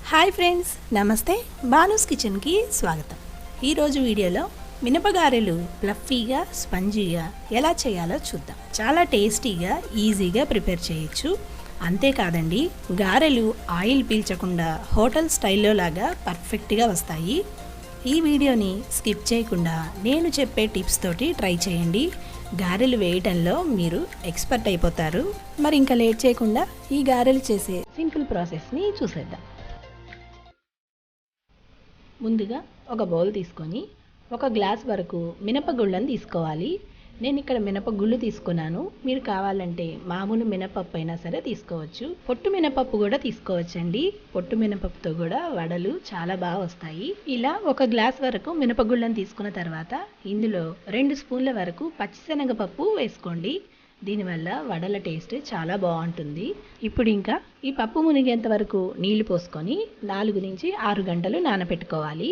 Hi friends, నమస్తే. బానూస్ కిచెన్కి స్వాగతం. ఈరోజు వీడియోలో మినపగారెలు ఫ్లఫీగా స్పంజీగా ఎలా చేయాలో చూద్దాం. చాలా టేస్టీగా ఈజీగా ప్రిపేర్ చేయొచ్చు. అంతేకాదండి, గారెలు ఆయిల్ పీల్చకుండా హోటల్ స్టైల్లో లాగా పర్ఫెక్ట్గా వస్తాయి. ఈ వీడియోని స్కిప్ చేయకుండా నేను చెప్పే టిప్స్ తోటి ట్రై చేయండి. గారెలు వేయటంలో మీరు ఎక్స్పర్ట్ అయిపోతారు. మరి ఇంకా లేట్ చేయకుండా ఈ గారెలు చేసే సింపుల్ ప్రాసెస్ని చూసేద్దాం. ముందుగా ఒక బౌల్ తీసుకొని ఒక గ్లాస్ వరకు మినపగుళ్ళని తీసుకోవాలి. నేను ఇక్కడ మినపగుళ్ళు తీసుకున్నాను. మీరు కావాలంటే మామూలు మినపప్పు అయినా సరే తీసుకోవచ్చు. పొట్టు మినపప్పు కూడా తీసుకోవచ్చండి. పొట్టు మినపప్పుతో కూడా వడలు చాలా బాగా వస్తాయి. ఇలా ఒక గ్లాస్ వరకు మినపగుళ్ళని తీసుకున్న తర్వాత ఇందులో 2 స్పూన్ల వరకు పచ్చిశనగపప్పు వేసుకోండి. దీనివల్ల వడల టేస్ట్ చాలా బాగుంటుంది. ఇప్పుడు ఇంకా ఈ పప్పు మునిగేంత వరకు నీళ్లు పోసుకొని 4 నుంచి 6 గంటలు నానబెట్టుకోవాలి.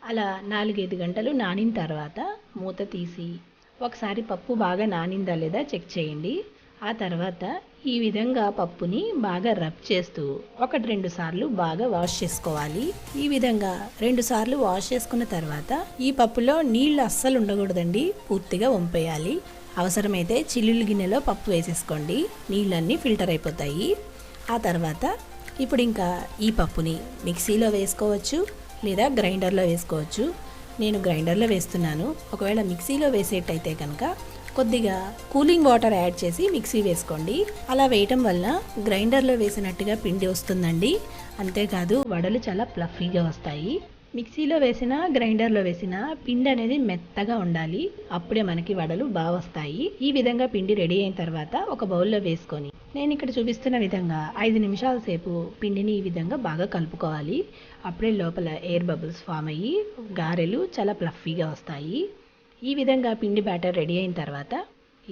అలా 4-5 గంటలు నానిన తర్వాత మూత తీసి ఒకసారి పప్పు బాగా నానిందా లేదా చెక్ చేయండి. ఆ తర్వాత ఈ విధంగా పప్పుని బాగా రబ్ చేస్తూ 1-2 సార్లు బాగా వాష్ చేసుకోవాలి. ఈ విధంగా 2 సార్లు వాష్ చేసుకున్న తర్వాత ఈ పప్పులో నీళ్లు అస్సలు ఉండకూడదండి, పూర్తిగా వంపేయాలి. అవసరమైతే చిల్లులు గిన్నెలో పప్పు వేసేసుకోండి, నీళ్ళన్నీ ఫిల్టర్ అయిపోతాయి. ఆ తర్వాత ఇప్పుడు ఇంకా ఈ పప్పుని మిక్సీలో వేసుకోవచ్చు లేదా గ్రైండర్లో వేసుకోవచ్చు. నేను గ్రైండర్లో వేస్తున్నాను. ఒకవేళ మిక్సీలో వేసేటైతే కనుక కొద్దిగా కూలింగ్ వాటర్ యాడ్ చేసి మిక్సీ వేసుకోండి. అలా వేయటం వల్ల గ్రైండర్లో వేసినట్టుగా పిండి వస్తుందండి. అంతేకాదు వడలు చాలా ఫ్లఫీగా వస్తాయి. మిక్సీలో వేసినా గ్రైండర్లో వేసినా పిండి అనేది మెత్తగా ఉండాలి, అప్పుడే మనకి వడలు బాగా వస్తాయి. ఈ విధంగా పిండి రెడీ అయిన తర్వాత ఒక బౌల్లో వేసుకొని నేను ఇక్కడ చూపిస్తున్న విధంగా 5 నిమిషాల సేపు పిండిని ఈ విధంగా బాగా కలుపుకోవాలి. అప్పుడే లోపల ఎయిర్ బబుల్స్ ఫామ్ అయ్యి గారెలు చాలా ఫ్లఫీగా వస్తాయి. ఈ విధంగా పిండి బ్యాటర్ రెడీ అయిన తర్వాత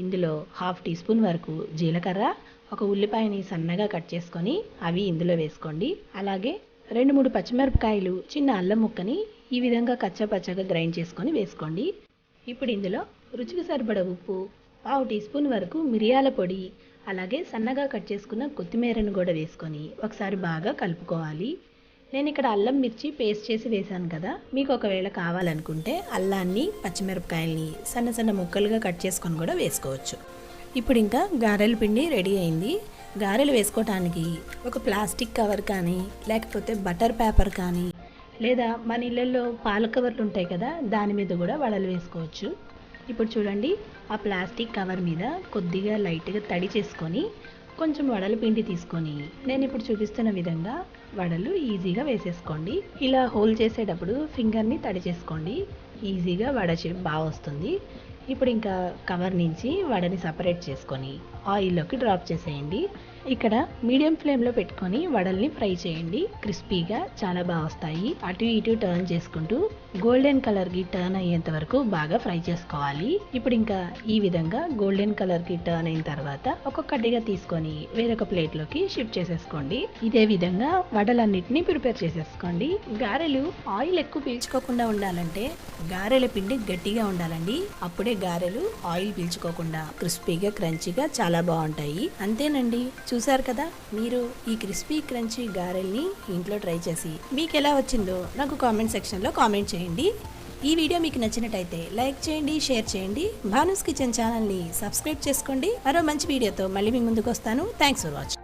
ఇందులో 1/2 టీ స్పూన్ వరకు జీలకర్ర, ఒక ఉల్లిపాయని సన్నగా కట్ చేసుకొని అవి ఇందులో వేసుకోండి. అలాగే 2-3 పచ్చిమిరపకాయలు, చిన్న అల్లం ముక్కని ఈ విధంగా కచ్చాపచ్చగా గ్రైండ్ చేసుకొని వేసుకోండి. ఇప్పుడు ఇందులో రుచికి సరిపడా ఉప్పు, 1/2 టీ స్పూన్ వరకు మిరియాల పొడి, అలాగే సన్నగా కట్ చేసుకున్న కొత్తిమీరను కూడా వేసుకొని ఒకసారి బాగా కలుపుకోవాలి. నేను ఇక్కడ అల్లం మిర్చి పేస్ట్ చేసి వేసాను కదా, మీకు ఒకవేళ కావాలనుకుంటే అల్లాన్ని పచ్చిమిరపకాయల్ని సన్న సన్న ముక్కలుగా కట్ చేసుకొని కూడా వేసుకోవచ్చు. ఇప్పుడు ఇంకా గారెల పిండి రెడీ అయింది. గారెలు వేసుకోవటానికి ఒక ప్లాస్టిక్ కవర్ కానీ లేకపోతే బటర్ పేపర్ కానీ లేదా మన ఇళ్ళల్లో పాల కవర్లు ఉంటాయి కదా, దాని మీద కూడా వడలు వేసుకోవచ్చు. ఇప్పుడు చూడండి, ఆ ప్లాస్టిక్ కవర్ మీద కొద్దిగా లైట్గా తడి చేసుకొని కొంచెం వడల పిండి తీసుకొని నేను ఇప్పుడు చూపిస్తున్న విధంగా వడలు ఈజీగా వేసేసుకోండి. ఇలా హోల్ చేసేటప్పుడు ఫింగర్ని తడి చేసుకోండి, ఈజీగా వడ బాగా వస్తుంది. ఇప్పుడు ఇంకా కవర్ నుంచి వడని సపరేట్ చేసుకొని ఆయిల్లోకి డ్రాప్ చేసేయండి. ఇక్కడ మీడియం ఫ్లేమ్లో పెట్టుకొని వడల్ని ఫ్రై చేయండి. క్రిస్పీగా చాలా బాగా వస్తాయి. అటు ఇటు టర్న్ చేసుకుంటూ గోల్డెన్ కలర్కి టర్న్ అయ్యేంత వరకు బాగా ఫ్రై చేసుకోవాలి. ఇప్పుడు ఇంకా ఈ విధంగా గోల్డెన్ కలర్కి టర్న్ అయిన తర్వాత ఒక్కొక్కటిగా తీసుకొని వేరొక ప్లేట్లోకి షిఫ్ట్ చేసేసుకోండి. ఇదే విధంగా వడలన్నిటినీ ప్రిపేర్ చేసేసుకోండి. గారెలు ఆయిల్ ఎక్కువ పీల్చుకోకుండా ఉండాలంటే గారెల పిండి గట్టిగా ఉండాలండి, అప్పుడే గారెలు ఆయిల్ పీల్చుకోకుండా క్రిస్పీగా క్రంచీగా చాలా బాగుంటాయి. అంతేనండి, చూసారు కదా. మీరు ఈ క్రిస్పీ క్రంచీ గారెల్ని ఇంట్లో ట్రై చేసి మీకు ఎలా వచ్చిందో నాకు కామెంట్ సెక్షన్లో కామెంట్ చేయండి. ఈ వీడియో మీకు నచ్చినట్టయితే లైక్ చేయండి, షేర్ చేయండి. బానూస్ కిచెన్ ఛానల్ని సబ్స్క్రైబ్ చేసుకోండి. మరో మంచి వీడియోతో మళ్ళీ మీ ముందుకు వస్తాను. Thanks for watching.